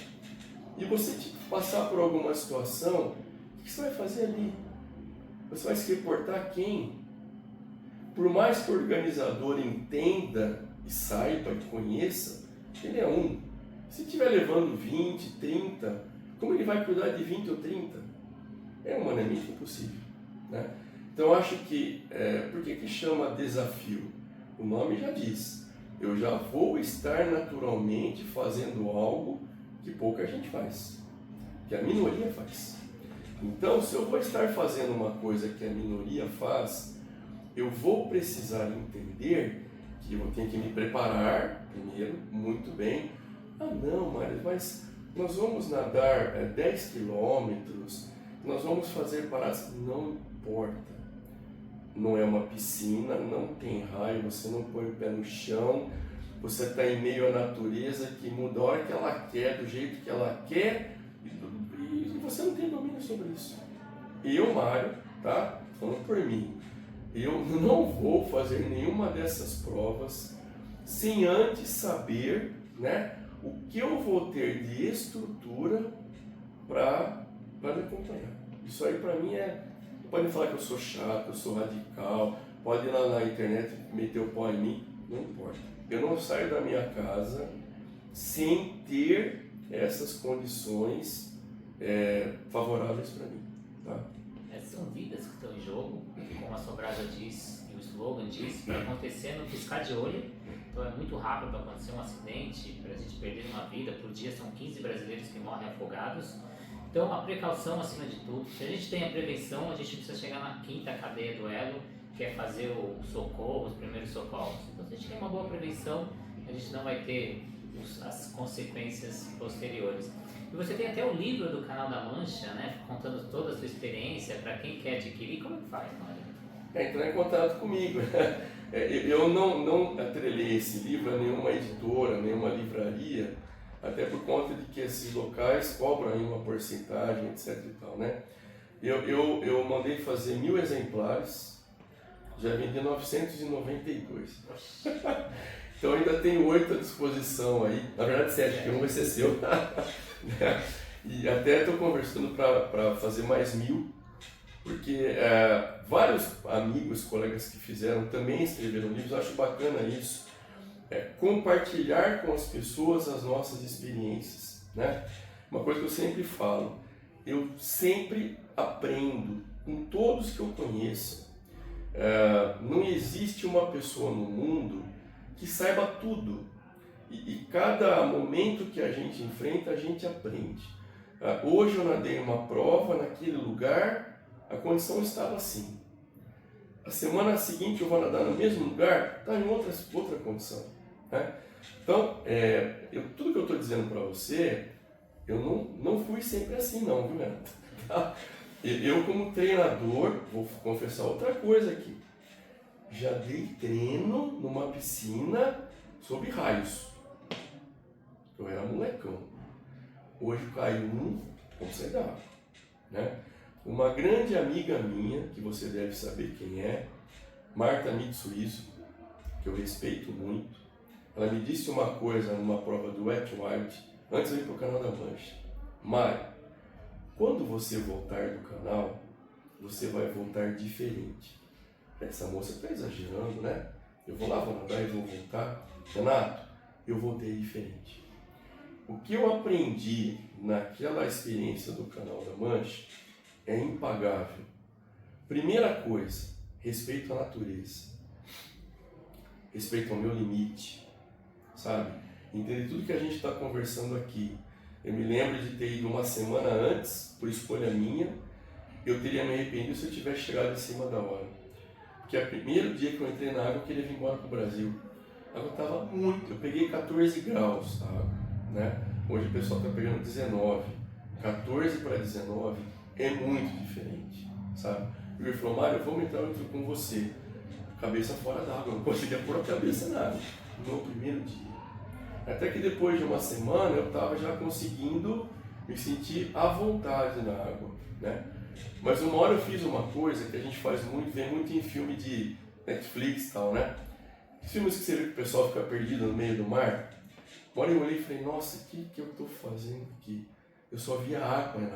e você passar por alguma situação, o que você vai fazer ali? Você vai se reportar a quem? Por mais que o organizador entenda e saiba e conheça, ele é um. Se estiver levando 20, 30, como ele vai cuidar de 20 ou 30? É humanamente impossível. né? Então eu acho que, por que chama desafio? O nome já diz, eu já vou estar naturalmente fazendo algo que pouca gente faz, que a minoria faz. Então, se eu vou estar fazendo uma coisa que a minoria faz, eu vou precisar entender que eu tenho que me preparar, primeiro, muito bem. Ah não, Mário, mas nós vamos nadar 10 quilômetros, nós vamos fazer paradas, não importa. Não é uma piscina, não tem raio, você não põe o pé no chão, você está em meio à natureza que muda a hora que ela quer, do jeito que ela quer, e você não tem domínio sobre isso. Eu, Mário, tá? Falando por mim, eu não vou fazer nenhuma dessas provas sem antes saber, né, o que eu vou ter de estrutura para me acompanhar. Isso aí para mim podem falar que eu sou chato, eu sou radical, pode ir lá na internet meter o pau em mim, não importa. Eu não saio da minha casa sem ter essas condições favoráveis para mim, tá? São vidas que estão em jogo, como a Sobrada diz e o slogan diz, para acontecer no piscar de olho. Então é muito rápido para acontecer um acidente, para a gente perder uma vida. Por dia são 15 brasileiros que morrem afogados. Então a precaução acima de tudo. Se a gente tem a prevenção, a gente precisa chegar na quinta cadeia do elo, que é fazer o socorro, os primeiros socorros. Então se a gente tem uma boa prevenção, a gente não vai ter as consequências posteriores. E você tem até o livro do Canal da Mancha, né, contando toda a sua experiência, para quem quer adquirir. Como é que faz, Mário? Entrar em contato comigo. Eu não atrelei esse livro a nenhuma editora, nenhuma livraria, até por conta de que esses locais cobram aí uma porcentagem, etc e tal, né? Eu mandei fazer 1000 exemplares, já vendi 992. Então ainda tenho 8 à disposição aí, na verdade 7, porque um vai ser seu. E até estou conversando para fazer mais 1000, porque vários amigos, colegas que fizeram também escreveram livros. Eu acho bacana isso, compartilhar com as pessoas as nossas experiências, né? Uma coisa que eu sempre falo, eu sempre aprendo com todos que eu conheço. Não existe uma pessoa no mundo que saiba tudo. E cada momento que a gente enfrenta, a gente aprende. Hoje eu nadei uma prova naquele lugar, a condição estava assim. A semana seguinte eu vou nadar no mesmo lugar, está em outra condição, né? Então, tudo que eu estou dizendo para você, eu não fui sempre assim não, viu, Neto? Eu como treinador, vou confessar outra coisa aqui, já dei treino numa piscina sob raios. Eu era molecão. Hoje caiu vamos sair da água, né? Uma grande amiga minha, que você deve saber quem é, Marta Mitsuizo, que eu respeito muito, ela me disse uma coisa numa prova do Wet Wild, antes de ir para o Canal da Mancha. Mário, quando você voltar do canal, você vai voltar diferente. Essa moça está exagerando, né? Eu vou lá, vou nadar e vou voltar. Renato, eu voltei diferente. O que eu aprendi naquela experiência do Canal da Mancha é impagável. Primeira coisa, respeito à natureza. Respeito ao meu limite, sabe? Entender tudo que a gente está conversando aqui. Eu me lembro de ter ido uma semana antes, por escolha minha, eu teria me arrependido se eu tivesse chegado em cima da hora. Porque o primeiro dia que eu entrei na água, eu queria vir embora para o Brasil. A água estava muito, eu peguei 14 graus, tá? Né? Hoje o pessoal está pegando 19. 14 para 19 é muito diferente, sabe? O Igor falou, Mário, vamos entrar com você. Cabeça fora d'água, não conseguia pôr a cabeça na água no primeiro dia. Até que depois de uma semana eu estava já conseguindo me sentir à vontade na água, né? Mas uma hora eu fiz uma coisa que a gente faz muito, vem muito em filme de Netflix e tal, né? Filmes que você vê que o pessoal fica perdido no meio do mar. Uma hora eu olhei e falei, nossa, o que eu estou fazendo aqui? Eu só via água, né?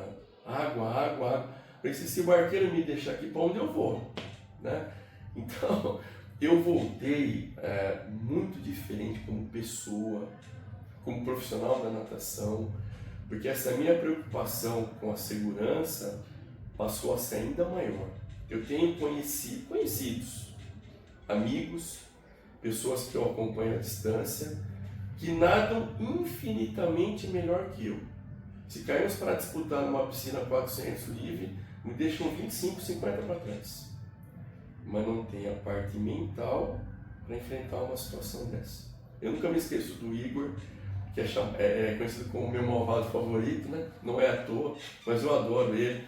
Água. Falei, se o barqueiro me deixar aqui, para onde eu vou? Né? Então, eu voltei muito diferente como pessoa, como profissional da natação, porque essa minha preocupação com a segurança passou a ser ainda maior. Eu tenho conhecidos, amigos, pessoas que eu acompanho à distância, que nadam infinitamente melhor que eu. Se caímos para disputar numa piscina 400 livre, me deixam 25, 50 para trás. Mas não tem a parte mental para enfrentar uma situação dessa. Eu nunca me esqueço do Igor, que é conhecido como o meu malvado favorito, né? Não é à toa, mas eu adoro ele.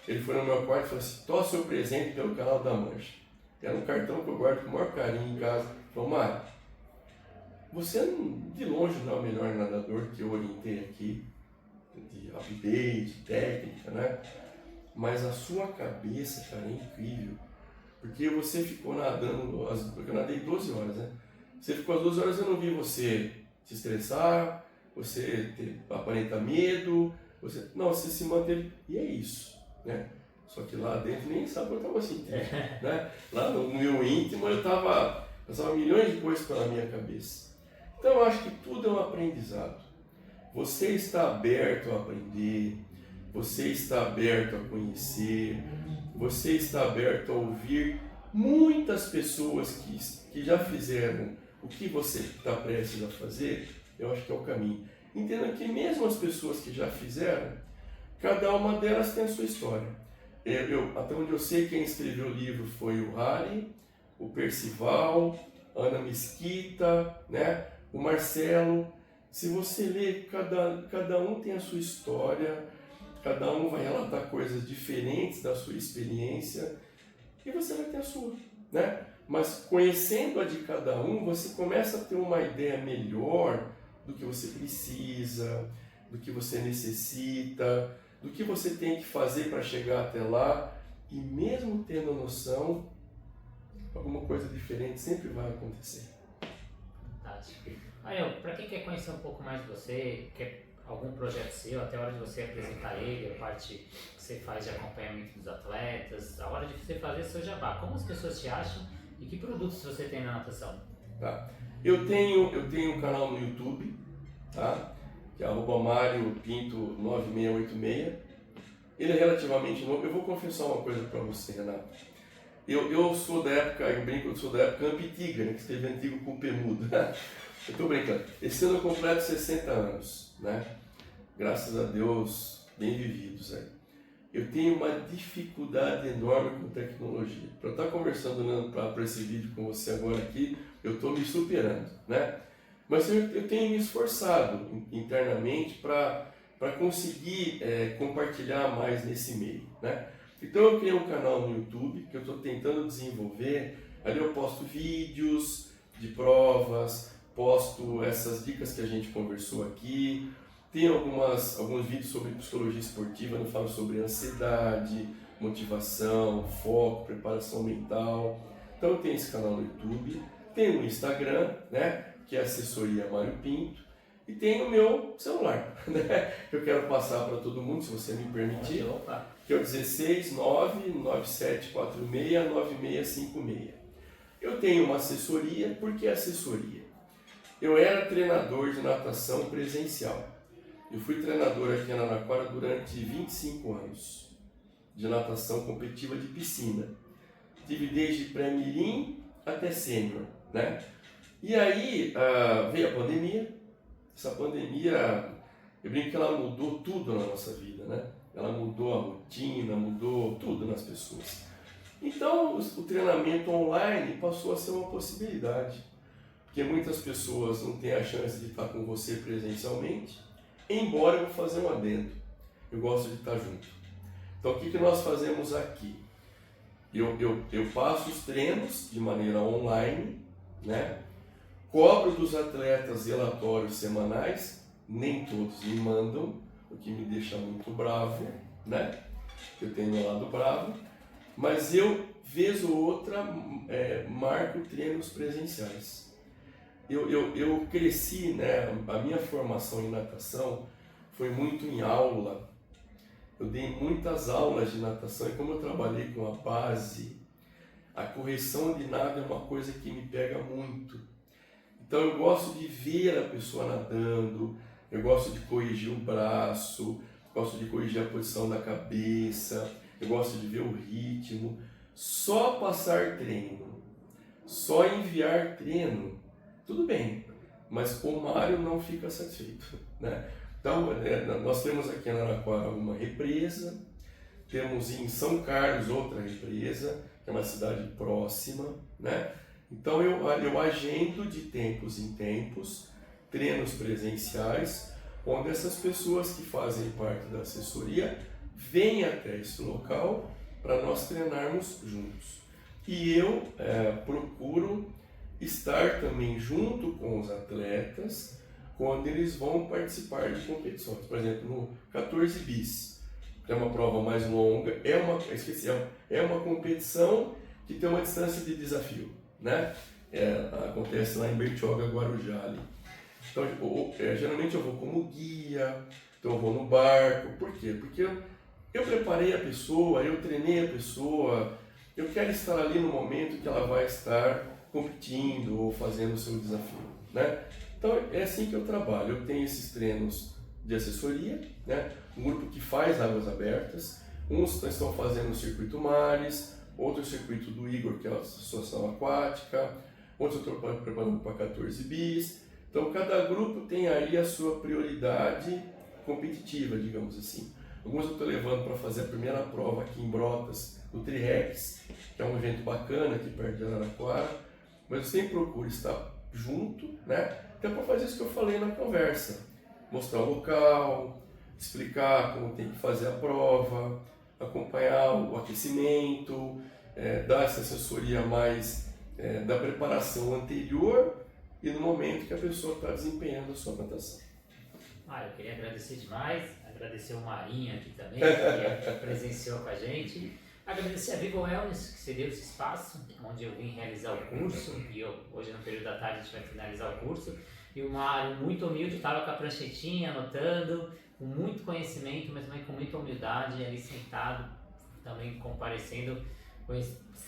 Ele foi no meu quarto e falou assim: "Tó seu presente pelo canal da Mancha". Era um cartão que eu guardo com o maior carinho em casa. Ele falou: "Mário, você de longe não é o melhor nadador que eu orientei aqui, de rapidez, de técnica, né? Mas a sua cabeça, cara, é incrível. Porque você ficou nadando, porque eu nadei 12 horas, né? Você ficou as 12 horas, eu não vi você se estressar, você aparentar medo, você se manteve, e é isso, né? Só que lá dentro nem sabe o que eu estava sentindo, né? Lá no meu íntimo eu passava milhões de coisas pela minha cabeça. Então eu acho que tudo é um aprendizado. Você está aberto a aprender, você está aberto a conhecer, você está aberto a ouvir muitas pessoas que já fizeram o que você está prestes a fazer. Eu acho que é o caminho. Entenda que mesmo as pessoas que já fizeram, cada uma delas tem a sua história. Até onde eu sei, quem escreveu o livro foi o Harry, o Percival, a Ana Mesquita, né? O Marcelo. Se você ler, cada um tem a sua história, cada um vai relatar coisas diferentes da sua experiência e você vai ter a sua, né? Mas conhecendo a de cada um, você começa a ter uma ideia melhor do que você precisa, do que você necessita, do que você tem que fazer para chegar até lá, e mesmo tendo noção, alguma coisa diferente sempre vai acontecer. Fantástico. Para quem quer conhecer um pouco mais de você, quer algum projeto seu, até a hora de você apresentar ele, a parte que você faz de acompanhamento dos atletas, a hora de você fazer seu jabá, como as pessoas te acham e que produtos você tem na natação? Tá. Eu tenho um canal no YouTube, tá? Que é @mariopinto9686. Ele é relativamente novo. Eu vou confessar uma coisa para você, Renato. Eu sou da época, eu brinco, eu sou da época Ampitiga, né? Que esteve antigo com o Pemudo. Eu tô brincando. Esse ano eu completo 60 anos, né? Graças a Deus, bem vividos aí. Eu tenho uma dificuldade enorme com tecnologia. Para eu estar conversando para esse vídeo com você agora aqui, eu estou me superando, né? Mas eu tenho me esforçado internamente para conseguir compartilhar mais nesse meio, né? Então eu criei um canal no YouTube que eu estou tentando desenvolver. Ali eu posto vídeos de provas, posto essas dicas que a gente conversou aqui. Tem alguns vídeos sobre psicologia esportiva, eu falo sobre ansiedade, motivação, foco, preparação mental. Então eu tenho esse canal no YouTube, tenho o Instagram, né, que é Assessoria Mário Pinto, e tenho o meu celular, né, que eu quero passar para todo mundo, se você me permitir, que é o 16997469656. Eu tenho uma assessoria. Por que assessoria? Eu era treinador de natação presencial. Eu fui treinador aqui em Araraquara durante 25 anos de natação competitiva de piscina. Tive desde pré-mirim até sênior, né? E aí veio a pandemia. Essa pandemia, eu brinco que ela mudou tudo na nossa vida, né? Ela mudou a rotina, mudou tudo nas pessoas. Então o treinamento online passou a ser uma possibilidade, porque muitas pessoas não têm a chance de estar com você presencialmente. Embora eu vou fazer um adendo, eu gosto de estar junto. Então o que nós fazemos aqui? Eu passo os treinos de maneira online, né? Cobro dos atletas relatórios semanais, nem todos me mandam, o que me deixa muito bravo, né? Eu tenho meu lado bravo, mas eu, vez ou outra, marco treinos presenciais. Eu cresci, né? A minha formação em natação foi muito em aula. Eu dei muitas aulas de natação e como eu trabalhei com a base, a correção de nado é uma coisa que me pega muito. Então eu gosto de ver a pessoa nadando, eu gosto de corrigir o braço, gosto de corrigir a posição da cabeça, eu gosto de ver o ritmo, Só passar treino, só enviar treino, tudo bem, mas o Mário não fica satisfeito, né? Então, nós temos aqui em Araraquara uma represa, temos em São Carlos outra represa, que é uma cidade próxima, né? Então eu agendo de tempos em tempos treinos presenciais, onde essas pessoas que fazem parte da assessoria vêm até esse local para nós treinarmos juntos. E eu procuro estar também junto com os atletas quando eles vão participar de competições. Por exemplo, no 14 bis, que é uma prova mais longa, é uma competição que tem uma distância de desafio, né? Acontece lá em Bertioga, Guarujá. Ali. Então, geralmente eu vou como guia, então eu vou no barco. Por quê? Porque eu preparei a pessoa, eu treinei a pessoa, eu quero estar ali no momento que ela vai estar competindo ou fazendo o seu desafio, né? Então é assim que eu trabalho. Eu tenho esses treinos de assessoria, né? Um grupo que faz águas abertas, uns estão fazendo o circuito Mares, outro circuito do Igor, que é a Associação Aquática, outros eu estou preparando para 14 bis. Então cada grupo tem aí a sua prioridade competitiva, digamos assim. Alguns eu estou levando para fazer a primeira prova aqui em Brotas, no Tri-Rex, que é um evento bacana aqui perto de Araraquara, mas eu sempre procuro estar junto, né? Até para fazer isso que eu falei na conversa, mostrar o local, explicar como tem que fazer a prova, acompanhar o aquecimento, dar essa assessoria mais da preparação anterior e no momento que a pessoa está desempenhando a sua natação. Eu queria agradecer demais, agradecer o Marinho aqui também, que presenciou com a gente. Agradecer a Vivo Wellness, que cedeu esse espaço, onde eu vim realizar o curso, e hoje no período da tarde a gente vai finalizar o curso. E o Mário, muito humilde, estava com a pranchetinha, anotando, com muito conhecimento, mas também com muita humildade, ali sentado, também comparecendo,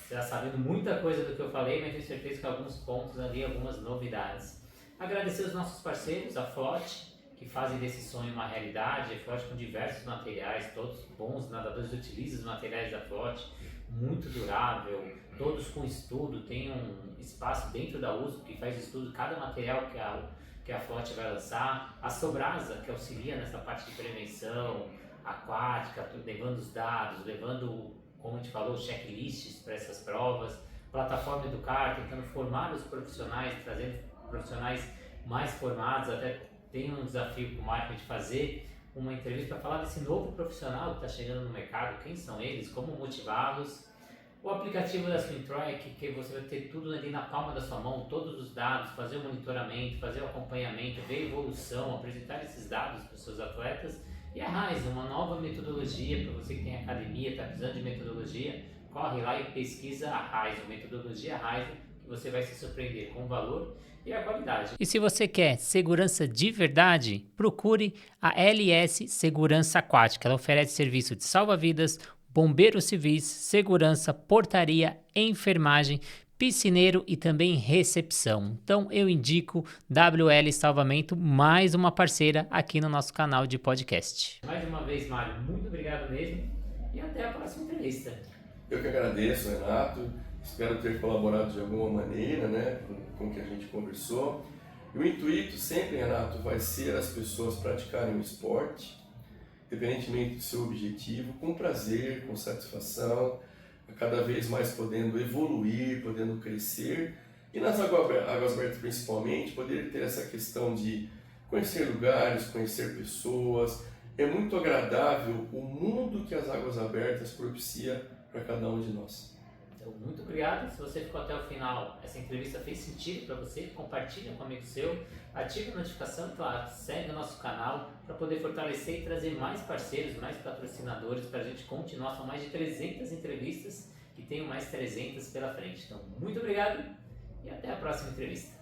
já sabendo muita coisa do que eu falei, mas tenho certeza que alguns pontos ali, algumas novidades. Agradecer os nossos parceiros, a Flote, que fazem desse sonho uma realidade. A Flote com diversos materiais, todos bons, nadadores utilizam os materiais da Flote, muito durável, todos com estudo, tem um espaço dentro da USP que faz estudo de cada material que a Flote vai lançar. A Sobrasa, que auxilia nessa parte de prevenção aquática, levando os dados, levando, como a gente falou, checklists para essas provas. Plataforma Educar, tentando formar os profissionais, trazendo profissionais mais formados. Até tem um desafio com o Marco de fazer uma entrevista para falar desse novo profissional que está chegando no mercado, quem são eles, como motivá-los. O aplicativo da Swimtrack, que você vai ter tudo ali na palma da sua mão, todos os dados, fazer o monitoramento, fazer o acompanhamento, ver a evolução, apresentar esses dados para os seus atletas. E a Rise, uma nova metodologia para você que tem academia, está precisando de metodologia, corre lá e pesquisa a Rise, a metodologia Rise, que você vai se surpreender com o valor e a qualidade. E se você quer segurança de verdade, procure a LS Segurança Aquática. Ela oferece serviço de salva-vidas, bombeiros civis, segurança, portaria, enfermagem, piscineiro e também recepção. Então eu indico WL Salvamento, mais uma parceira aqui no nosso canal de podcast. Mais uma vez, Mário, muito obrigado mesmo e até a próxima entrevista. Eu que agradeço, Renato. Espero ter colaborado de alguma maneira, né, com o que a gente conversou. E o intuito sempre, Renato, vai ser as pessoas praticarem o esporte, independentemente do seu objetivo, com prazer, com satisfação, cada vez mais podendo evoluir, podendo crescer. E nas águas abertas principalmente, poder ter essa questão de conhecer lugares, conhecer pessoas. É muito agradável o mundo que as águas abertas propicia para cada um de nós. Então, muito obrigado. Se você ficou até o final, essa entrevista fez sentido para você, compartilha com um amigo seu, ative a notificação, claro, segue o nosso canal para poder fortalecer e trazer mais parceiros, mais patrocinadores para a gente continuar. São mais de 300 entrevistas e tenho mais 300 pela frente. Então, muito obrigado e até a próxima entrevista.